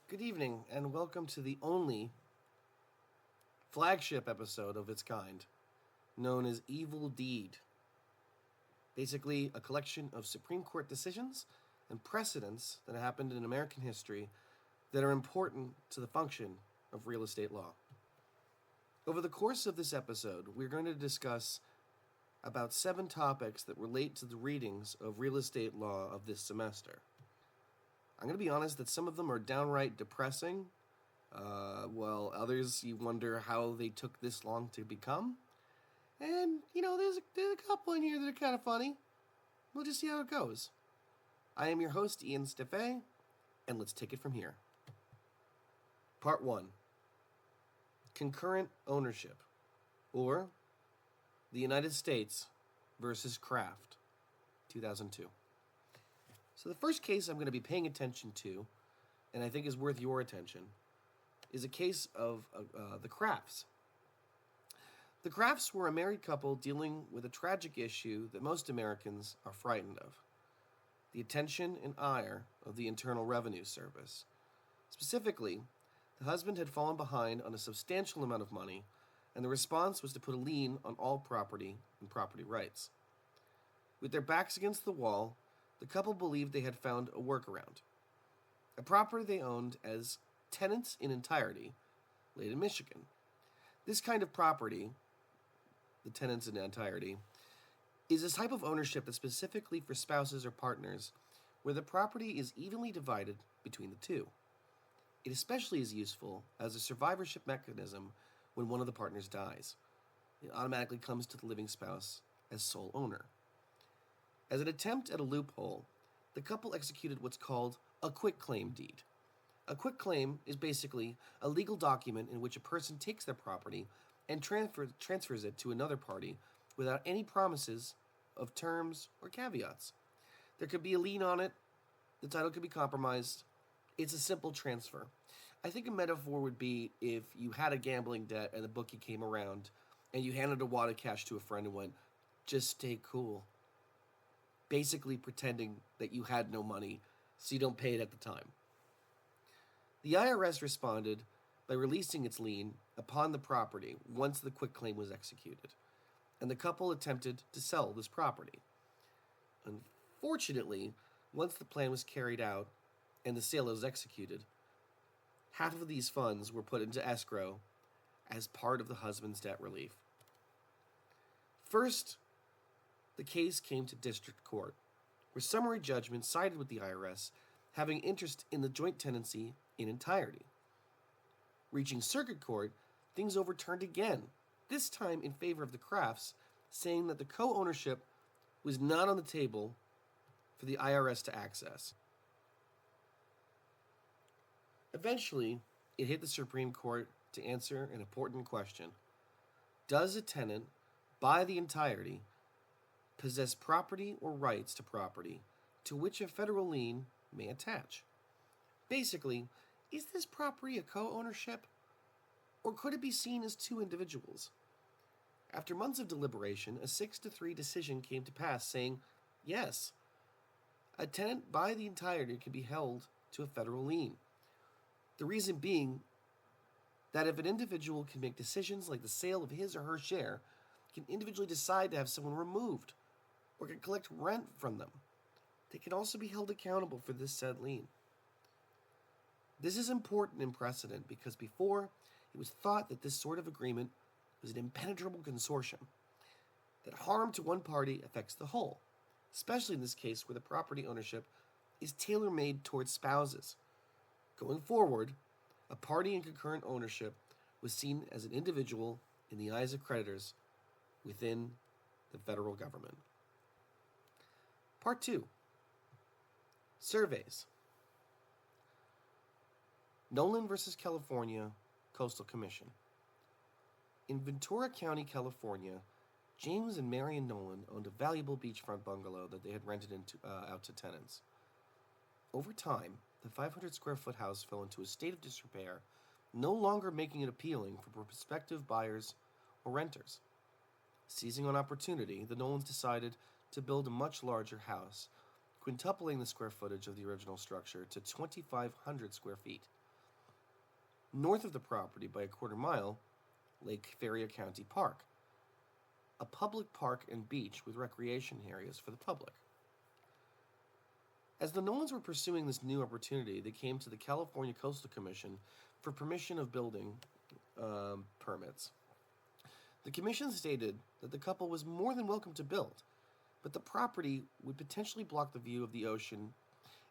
Good evening, and welcome to the only flagship episode of its kind, known as Evil Deed. Basically, a collection of Supreme Court decisions and precedents that happened in American history that are important to the function of real estate law. Over the course of this episode, we're going to discuss about 7 topics that relate to the readings of real estate law of this semester. I'm going to be honest that some of them are downright depressing, while others you wonder how they took this long to become. And, there's a couple in here that are kind of funny. We'll just see how it goes. I am your host, Ian Steffe, and let's take it from here. Part 1. Concurrent ownership, or the United States versus Kraft, 2002. So the first case I'm going to be paying attention to, and I think is worth your attention, is a case of the Krafts. The Krafts were a married couple dealing with a tragic issue that most Americans are frightened of: the attention and ire of the Internal Revenue Service. Specifically, the husband had fallen behind on a substantial amount of money, and the response was to put a lien on all property and property rights. With their backs against the wall, the couple believed they had found a workaround. A property they owned as tenants in entirety, laid in Michigan. This kind of property, the tenants in entirety, is a type of ownership that's specifically for spouses or partners, where the property is evenly divided between the two. It especially is useful as a survivorship mechanism when one of the partners dies. It automatically comes to the living spouse as sole owner. As an attempt at a loophole, the couple executed what's called a quitclaim deed. A quitclaim is basically a legal document in which a person takes their property and transfers it to another party without any promises of terms or caveats. There could be a lien on it, the title could be compromised. It's a simple transfer. I think a metaphor would be if you had a gambling debt and the bookie came around and you handed a wad of cash to a friend and went, "Just stay cool." Basically pretending that you had no money so you don't pay it at the time. The IRS responded by releasing its lien upon the property once the quitclaim was executed, and the couple attempted to sell this property. Unfortunately, once the plan was carried out and the sale was executed, half of these funds were put into escrow as part of the husband's debt relief. First, the case came to district court, where summary judgment sided with the IRS, having interest in the joint tenancy in entirety. Reaching circuit court, things overturned again, this time in favor of the Krafts, saying that the co-ownership was not on the table for the IRS to access. Eventually, it hit the Supreme Court to answer an important question: does a tenant buy the entirety, possess property or rights to property to which a federal lien may attach? Basically, is this property a co-ownership, or could it be seen as two individuals? After months of deliberation, a 6-3 decision came to pass saying, yes, a tenant by the entirety can be held to a federal lien. The reason being that if an individual can make decisions like the sale of his or her share, can individually decide to have someone removed, or can collect rent from them, they can also be held accountable for this said lien. This is important in precedent because before, it was thought that this sort of agreement was an impenetrable consortium, that harm to one party affects the whole, especially in this case where the property ownership is tailor-made towards spouses. Going forward, a party in concurrent ownership was seen as an individual in the eyes of creditors within the federal government. Part 2. Surveys. Nolan versus California Coastal Commission. In Ventura County, California, James and Marion Nolan owned a valuable beachfront bungalow that they had rented out to tenants. Over time, the 500-square-foot house fell into a state of disrepair, no longer making it appealing for prospective buyers or renters. Seizing on opportunity, the Nolans decided to build a much larger house, quintupling the square footage of the original structure to 2,500 square feet. North of the property by a quarter mile, Lake Ferrier County Park, a public park and beach with recreation areas for the public. As the Nolans were pursuing this new opportunity, they came to the California Coastal Commission for permission of building permits. The commission stated that the couple was more than welcome to build, but the property would potentially block the view of the ocean,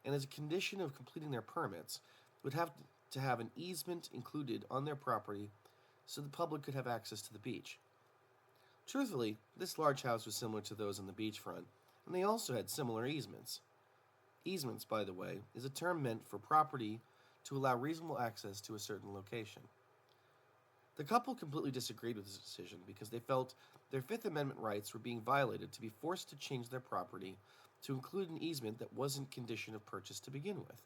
and as a condition of completing their permits, would have to have an easement included on their property so the public could have access to the beach. Truthfully, this large house was similar to those on the beachfront, and they also had similar easements. Easements, by the way, is a term meant for property to allow reasonable access to a certain location. The couple completely disagreed with this decision because they felt their Fifth Amendment rights were being violated to be forced to change their property to include an easement that wasn't condition of purchase to begin with.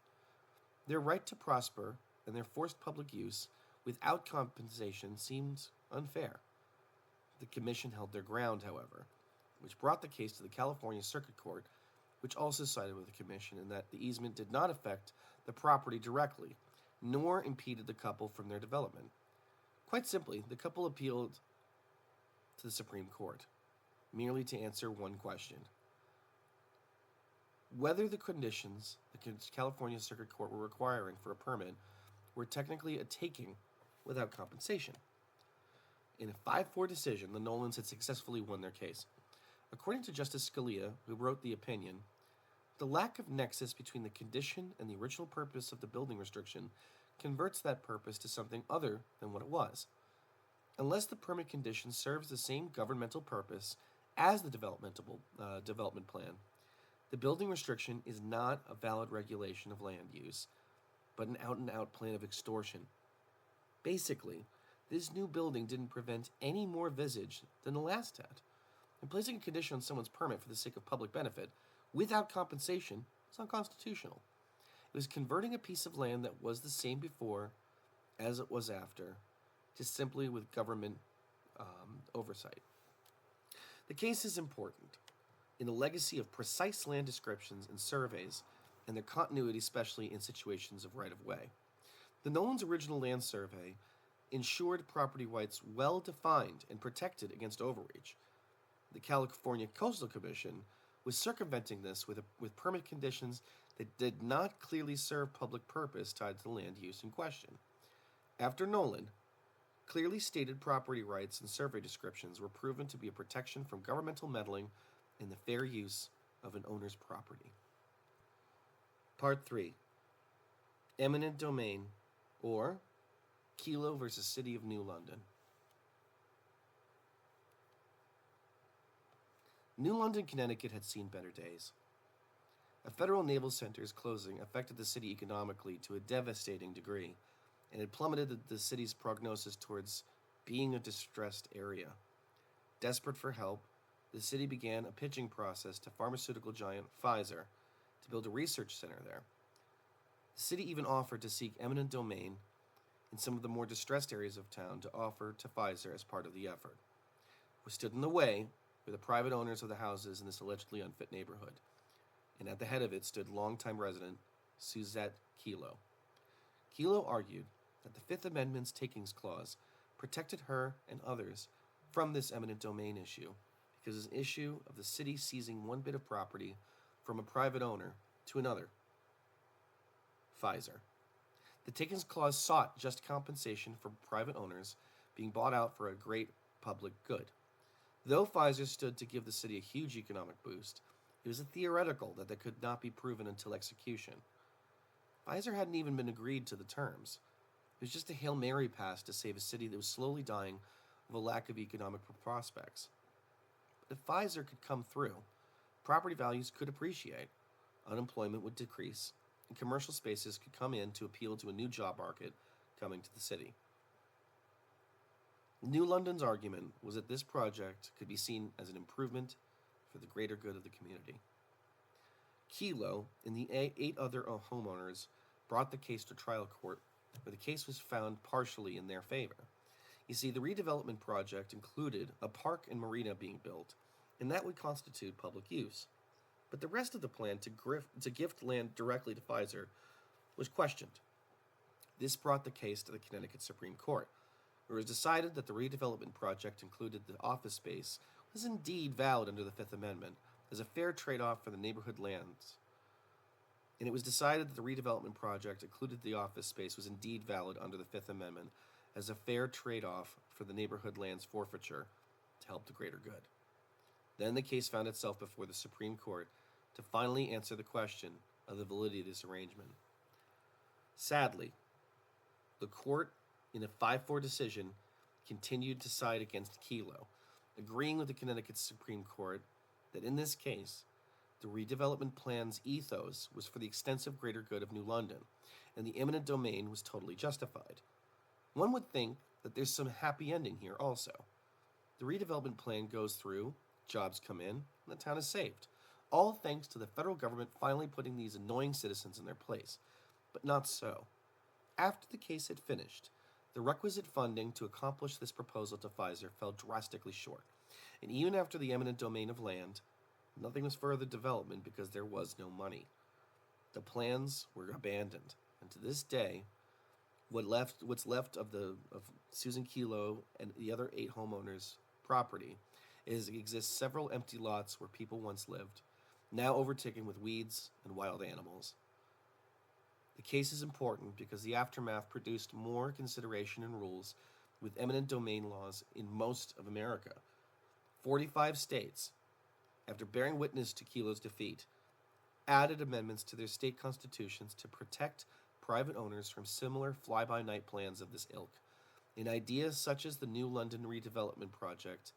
Their right to prosper and their forced public use without compensation seemed unfair. The commission held their ground, however, which brought the case to the California Circuit Court, which also sided with the commission in that the easement did not affect the property directly, nor impeded the couple from their development. Quite simply, the couple appealed to the Supreme Court, merely to answer one question: whether the conditions the California Circuit Court were requiring for a permit were technically a taking without compensation. In a 5-4 decision, the Nolans had successfully won their case. According to Justice Scalia, who wrote the opinion, the lack of nexus between the condition and the original purpose of the building restriction converts that purpose to something other than what it was. Unless the permit condition serves the same governmental purpose as the development plan, the building restriction is not a valid regulation of land use, but an out-and-out plan of extortion. Basically, this new building didn't prevent any more visage than the last had. And placing a condition on someone's permit for the sake of public benefit without compensation is unconstitutional. It was converting a piece of land that was the same before as it was after, just simply with government oversight. The case is important in the legacy of precise land descriptions and surveys and their continuity, especially in situations of right-of-way. The Nolans' original land survey ensured property rights well defined and protected against overreach. The California Coastal Commission was circumventing this with permit conditions that did not clearly serve public purpose tied to the land use in question. After Nolan, clearly stated property rights and survey descriptions were proven to be a protection from governmental meddling in the fair use of an owner's property. Part 3. Eminent Domain, or Kelo versus City of New London. New London, Connecticut had seen better days. A federal naval center's closing affected the city economically to a devastating degree, and it plummeted the city's prognosis towards being a distressed area. Desperate for help, the city began a pitching process to pharmaceutical giant Pfizer to build a research center there. The city even offered to seek eminent domain in some of the more distressed areas of town to offer to Pfizer as part of the effort. What stood in the way were the private owners of the houses in this allegedly unfit neighborhood, and at the head of it stood longtime resident Suzette Kelo. Kelo argued that the Fifth Amendment's takings clause protected her and others from this eminent domain issue because it was an issue of the city seizing one bit of property from a private owner to another, Pfizer. The takings clause sought just compensation for private owners being bought out for a great public good. Though Pfizer stood to give the city a huge economic boost, it was a theoretical that could not be proven until execution. Pfizer hadn't even been agreed to the terms. It was just a Hail Mary pass to save a city that was slowly dying of a lack of economic prospects. But if Pfizer could come through, property values could appreciate, unemployment would decrease, and commercial spaces could come in to appeal to a new job market coming to the city. New London's argument was that this project could be seen as an improvement for the greater good of the community. Kelo and the 8 other homeowners brought the case to trial court, where the case was found partially in their favor. You see, the redevelopment project included a park and marina being built, and that would constitute public use. But the rest of the plan to gift land directly to Pfizer was questioned. This brought the case to the Connecticut Supreme Court, where it was decided that the redevelopment project included the office space was indeed valid under the Fifth Amendment as a fair trade-off for the neighborhood lands. And it was decided that the redevelopment project included the office space was indeed valid under the Fifth Amendment as a fair trade-off for the neighborhood lands forfeiture to help the greater good. Then the case found itself before the Supreme Court to finally answer the question of the validity of this arrangement. Sadly, the court, in a 5-4 decision, continued to side against Kelo, agreeing with the Connecticut Supreme Court that in this case, the redevelopment plan's ethos was for the extensive greater good of New London, and the eminent domain was totally justified. One would think that there's some happy ending here also. The redevelopment plan goes through, jobs come in, and the town is saved, all thanks to the federal government finally putting these annoying citizens in their place. But not so. After the case had finished, the requisite funding to accomplish this proposal to Pfizer fell drastically short, and even after the eminent domain of land, nothing was further development because there was no money. The plans were abandoned, and to this day, what's left of Susan Kelo and the other 8 homeowners' property exists several empty lots where people once lived, now overtaken with weeds and wild animals. The case is important because the aftermath produced more consideration and rules with eminent domain laws in most of America. 45 states, after bearing witness to Kelo's defeat, added amendments to their state constitutions to protect private owners from similar fly-by-night plans of this ilk. And ideas such as the New London redevelopment project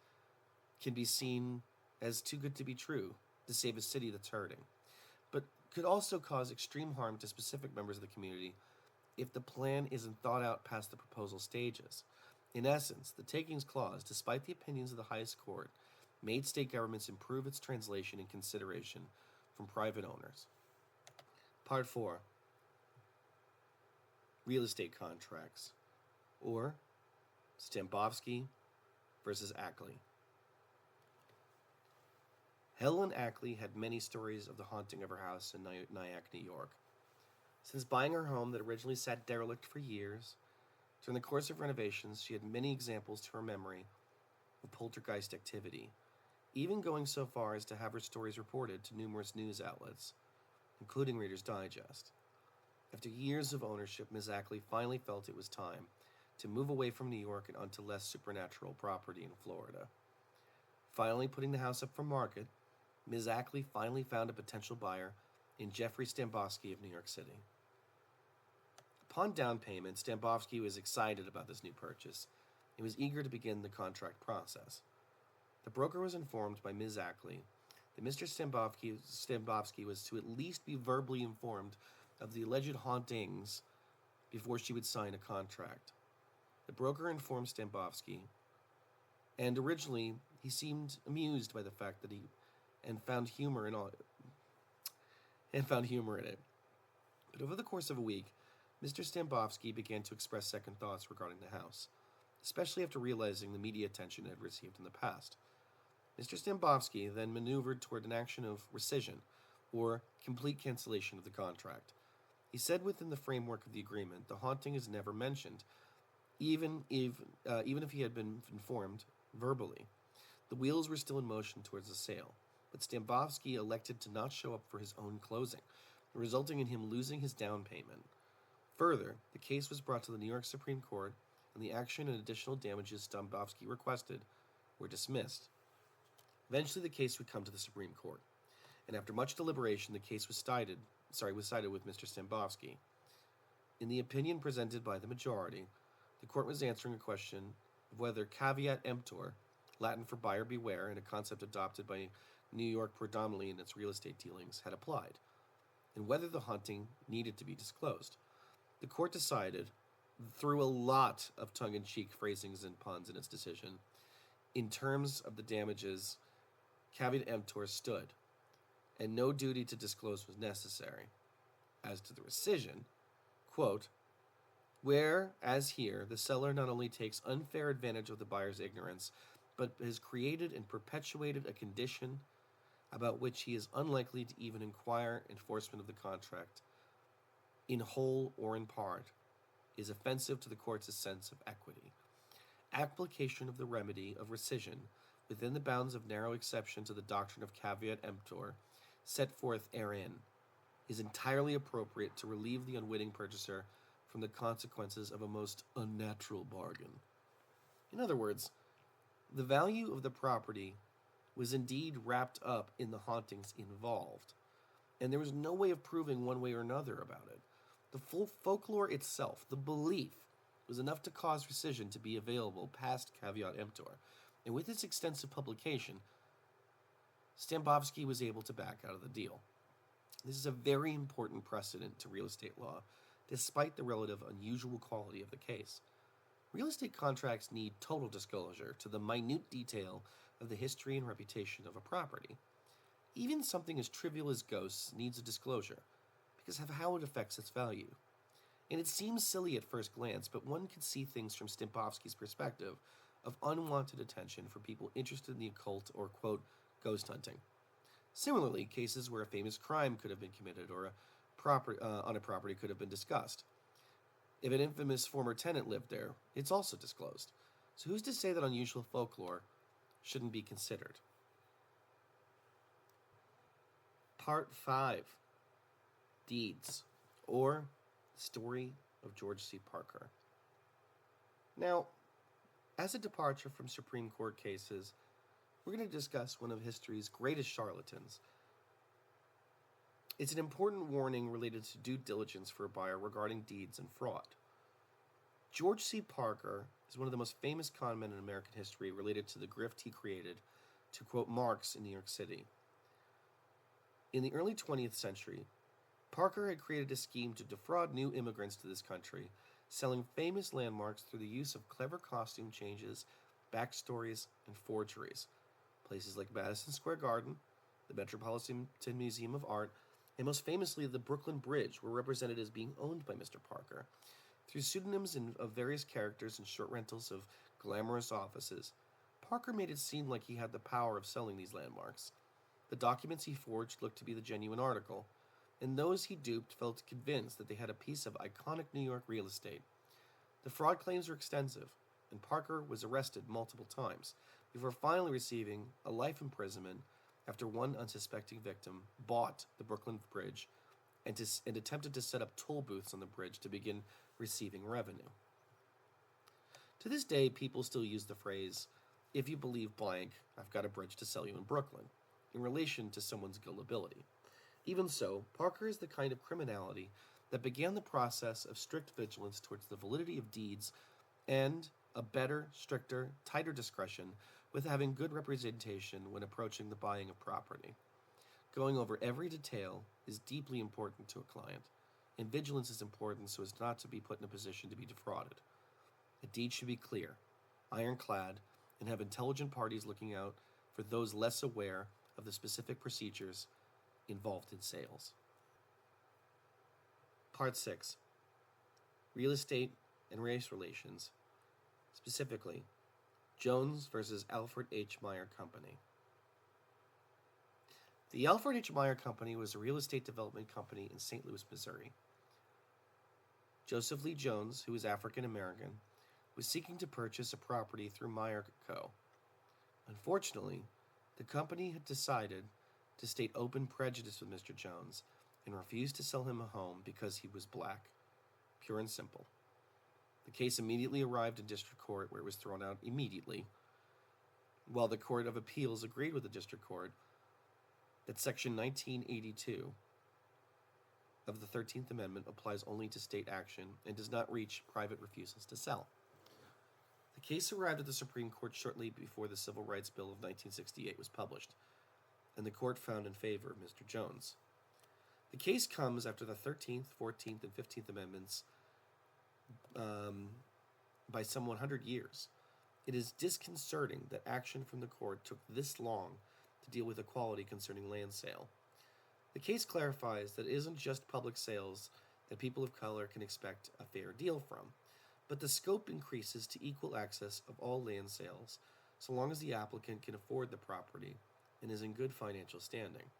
can be seen as too good to be true to save a city that's hurting, but could also cause extreme harm to specific members of the community if the plan isn't thought out past the proposal stages. In essence, the Takings Clause, despite the opinions of the highest court, made state governments improve its translation and consideration from private owners. Part 4. Real estate contracts, or Stambovsky versus Ackley. Helen Ackley had many stories of the haunting of her house in Nyack, New York. Since buying her home that originally sat derelict for years, during the course of renovations, she had many examples to her memory of poltergeist activity, even going so far as to have her stories reported to numerous news outlets, including Reader's Digest. After years of ownership, Ms. Ackley finally felt it was time to move away from New York and onto less supernatural property in Florida. Finally putting the house up for market, Ms. Ackley finally found a potential buyer in Jeffrey Stambovsky of New York City. Upon down payment, Stambovsky was excited about this new purchase and was eager to begin the contract process. The broker was informed by Ms. Ackley that Mr. Stambovsky was to at least be verbally informed of the alleged hauntings before she would sign a contract. The broker informed Stambovsky, and originally he seemed amused by the fact that found humor in it. But over the course of a week, Mr. Stambovsky began to express second thoughts regarding the house, especially after realizing the media attention it had received in the past. Mr. Stambovsky then maneuvered toward an action of rescission, or complete cancellation of the contract. He said within the framework of the agreement, the haunting is never mentioned, even if he had been informed verbally. The wheels were still in motion towards the sale, but Stambovsky elected to not show up for his own closing, resulting in him losing his down payment. Further, the case was brought to the New York Supreme Court, and the action and additional damages Stambovsky requested were dismissed. Eventually, the case would come to the Supreme Court, and after much deliberation, the case was sided with Mr. Stambovsky. In the opinion presented by the majority, the court was answering a question of whether caveat emptor, Latin for buyer beware, and a concept adopted by New York predominantly in its real estate dealings, had applied, and whether the haunting needed to be disclosed. The court decided, through a lot of tongue-in-cheek phrasings and puns in its decision, in terms of the damages, caveat emptor stood, and no duty to disclose was necessary. As to the rescission, quote, where, as here, the seller not only takes unfair advantage of the buyer's ignorance, but has created and perpetuated a condition about which he is unlikely to even inquire enforcement of the contract, in whole or in part, is offensive to the court's sense of equity. Application of the remedy of rescission within the bounds of narrow exception to the doctrine of caveat emptor set forth therein is entirely appropriate to relieve the unwitting purchaser from the consequences of a most unnatural bargain. In other words, the value of the property was indeed wrapped up in the hauntings involved, and there was no way of proving one way or another about it. The full folklore itself, the belief, was enough to cause rescission to be available past caveat emptor, and with its extensive publication, Stambovsky was able to back out of the deal. This is a very important precedent to real estate law, despite the relative unusual quality of the case. Real estate contracts need total disclosure to the minute detail of the history and reputation of a property. Even something as trivial as ghosts needs a disclosure, because of how it affects its value. And it seems silly at first glance, but one can see things from Stambovsky's perspective of unwanted attention for people interested in the occult or, quote, ghost hunting. Similarly, cases where a famous crime could have been committed or on a property could have been discussed. If an infamous former tenant lived there, it's also disclosed. So who's to say that unusual folklore shouldn't be considered? Part 5. Deeds, or Story of George C. Parker. Now, as a departure from Supreme Court cases, we're going to discuss one of history's greatest charlatans. It's an important warning related to due diligence for a buyer regarding deeds and fraud. George C. Parker is one of the most famous con men in American history related to the grift he created to quote Marx in New York City. In the early 20th century, Parker had created a scheme to defraud new immigrants to this country, selling famous landmarks through the use of clever costume changes, backstories, and forgeries. Places like Madison Square Garden, the Metropolitan Museum of Art, and most famously the Brooklyn Bridge were represented as being owned by Mr. Parker. Through pseudonyms of various characters and short rentals of glamorous offices, Parker made it seem like he had the power of selling these landmarks. The documents he forged looked to be the genuine article, and those he duped felt convinced that they had a piece of iconic New York real estate. The fraud claims were extensive, and Parker was arrested multiple times before finally receiving a life imprisonment after one unsuspecting victim bought the Brooklyn Bridge and attempted to set up toll booths on the bridge to begin receiving revenue. To this day, people still use the phrase, "If you believe blank, I've got a bridge to sell you in Brooklyn," in relation to someone's gullibility. Even so, Parker is the kind of criminality that began the process of strict vigilance towards the validity of deeds and a better, stricter, tighter discretion with having good representation when approaching the buying of property. Going over every detail is deeply important to a client, and vigilance is important so as not to be put in a position to be defrauded. A deed should be clear, ironclad, and have intelligent parties looking out for those less aware of the specific procedures involved in sales. Part 6. Real estate and race relations. Specifically, Jones versus Alfred H. Meyer Company. The Alfred H. Meyer Company was a real estate development company in St. Louis, Missouri. Joseph Lee Jones, who was African American, was seeking to purchase a property through Meyer Co. Unfortunately, the company had decided to state open prejudice with Mr. Jones and refused to sell him a home because he was black. Pure and simple. The case immediately arrived in district court, where it was thrown out immediately, while the Court of Appeals agreed with the district court that Section 1982 of the 13th Amendment applies only to state action and does not reach private refusals to sell. The case arrived at the Supreme Court shortly before the Civil Rights Bill of 1968 was published, and the court found in favor of Mr. Jones. The case comes after the 13th, 14th, and 15th Amendments by some 100 years. It is disconcerting that action from the court took this long to deal with equality concerning land sale. The case clarifies that it isn't just public sales that people of color can expect a fair deal from, but the scope increases to equal access of all land sales, so long as the applicant can afford the property and is in good financial standing.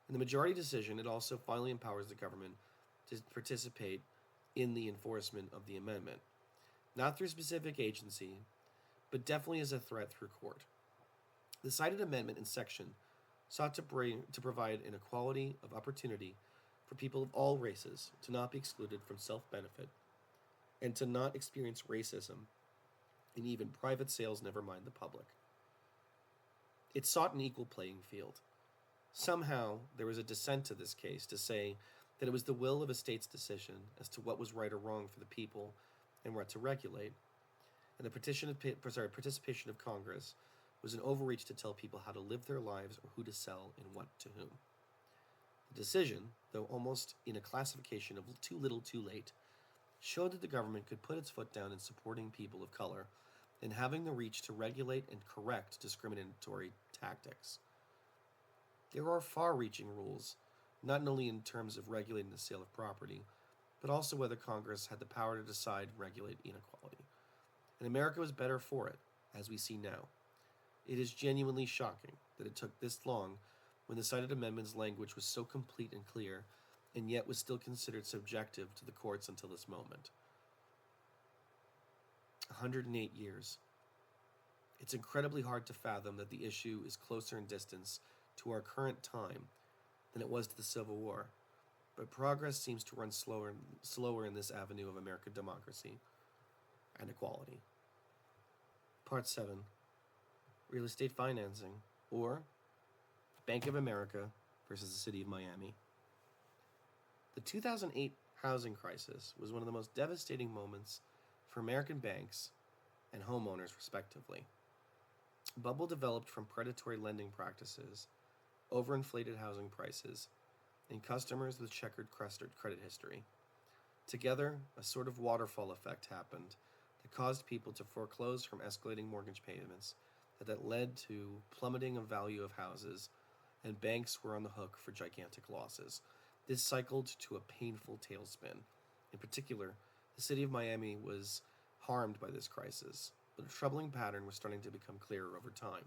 In the majority decision, it also finally empowers the government to participate in the enforcement of the amendment, not through specific agency, but definitely as a threat through court. The cited amendment in section sought to provide an equality of opportunity for people of all races to not be excluded from self-benefit and to not experience racism in even private sales, never mind the public. It sought an equal playing field. Somehow, there was a dissent to this case to say that it was the will of a state's decision as to what was right or wrong for the people and what to regulate, and the participation of Congress was an overreach to tell people how to live their lives or who to sell and what to whom. The decision, though almost in a classification of too little too late, showed that the government could put its foot down in supporting people of color and having the reach to regulate and correct discriminatory tactics. There are far-reaching rules, not only in terms of regulating the sale of property, but also whether Congress had the power to decide and regulate inequality. And America was better for it, as we see now. It is genuinely shocking that it took this long when the cited amendment's language was so complete and clear, and yet was still considered subjective to the courts until this moment. 108 years. It's incredibly hard to fathom that the issue is closer in distance to our current time than it was to the Civil War, but progress seems to run slower in this avenue of American democracy and equality. Part 7. Real estate financing, or Bank of America versus the City of Miami. The 2008 housing crisis was one of the most devastating moments for American banks and homeowners, respectively. A bubble developed from predatory lending practices, overinflated housing prices, and customers with checkered credit history. Together, a sort of waterfall effect happened that caused people to foreclose from escalating mortgage payments that led to plummeting of value of houses, and banks were on the hook for gigantic losses. This cycled to a painful tailspin. In particular, the city of Miami was harmed by this crisis, but a troubling pattern was starting to become clearer over time.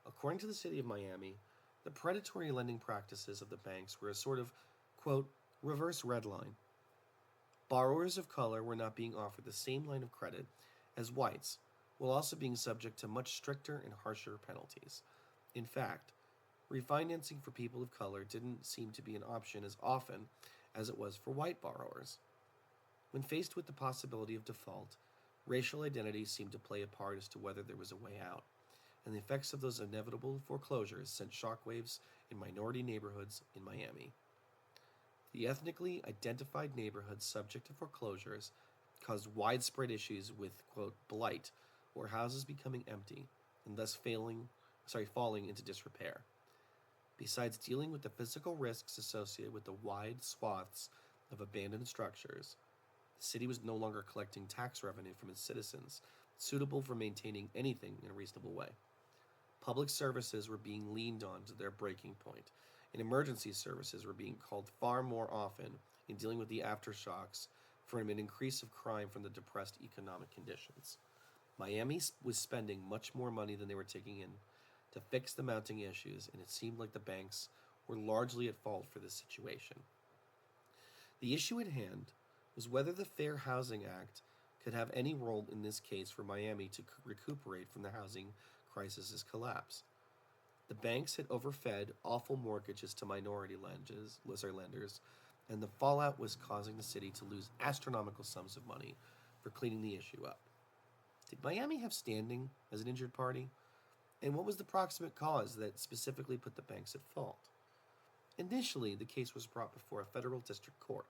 According to the city of Miami, the predatory lending practices of the banks were a sort of, quote, reverse red line. Borrowers of color were not being offered the same line of credit as whites, while also being subject to much stricter and harsher penalties. In fact, refinancing for people of color didn't seem to be an option as often as it was for white borrowers. When faced with the possibility of default, racial identity seemed to play a part as to whether there was a way out, and the effects of those inevitable foreclosures sent shockwaves in minority neighborhoods in Miami. The ethnically identified neighborhoods subject to foreclosures caused widespread issues with, quote, blight, or houses becoming empty and thus falling into disrepair. Besides dealing with the physical risks associated with the wide swaths of abandoned structures, the city was no longer collecting tax revenue from its citizens, suitable for maintaining anything in a reasonable way. Public services were being leaned on to their breaking point, and emergency services were being called far more often in dealing with the aftershocks from an increase of crime from the depressed economic conditions. Miami was spending much more money than they were taking in to fix the mounting issues, and it seemed like the banks were largely at fault for this situation. The issue at hand was whether the Fair Housing Act could have any role in this case for Miami to recuperate from the housing crisis's collapse. The banks had overfed awful mortgages to minority lenders, and the fallout was causing the city to lose astronomical sums of money for cleaning the issue up. Did Miami have standing as an injured party? And what was the proximate cause that specifically put the banks at fault? Initially, the case was brought before a federal district court.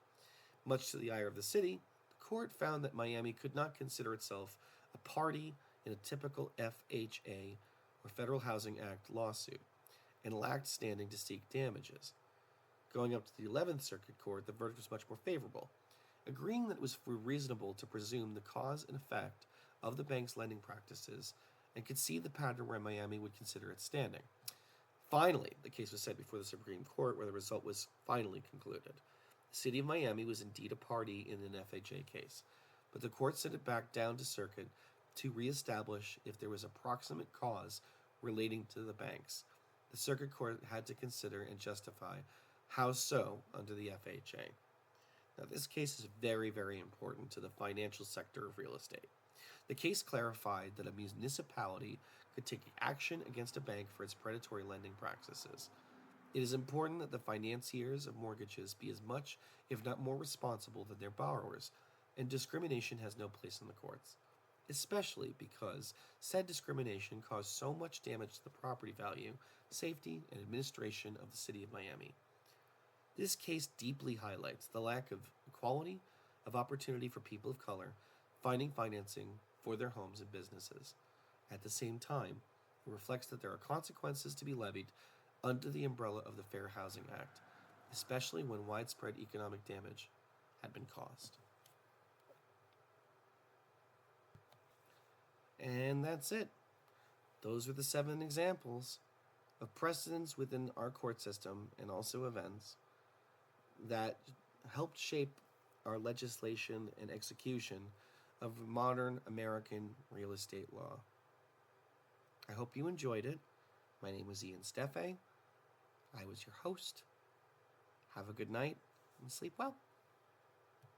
Much to the ire of the city, the court found that Miami could not consider itself a party in a typical FHA or Federal Housing Act lawsuit, and lacked standing to seek damages. Going up to the 11th Circuit Court, the verdict was much more favorable, agreeing that it was reasonable to presume the cause and effect of the bank's lending practices and could see the pattern where Miami would consider it standing. Finally, the case was sent before the Supreme Court, where the result was finally concluded. The city of Miami was indeed a party in an FHA case, but the court sent it back down to circuit to reestablish if there was a proximate cause relating to the banks. The circuit court had to consider and justify how so under the FHA. Now, this case is very, very important to the financial sector of real estate. The case clarified that a municipality could take action against a bank for its predatory lending practices. It is important that the financiers of mortgages be as much, if not more, responsible than their borrowers, and discrimination has no place in the courts, especially because said discrimination caused so much damage to the property value, safety, and administration of the city of Miami. This case deeply highlights the lack of equality of opportunity for people of color finding financing for their homes and businesses. At the same time, it reflects that there are consequences to be levied under the umbrella of the Fair Housing Act, especially when widespread economic damage had been caused. And that's it. Those are the 7 examples of precedents within our court system and also events that helped shape our legislation and execution of modern American real estate law. I hope you enjoyed it. My name was Ian Steffe. I was your host. Have a good night and sleep well.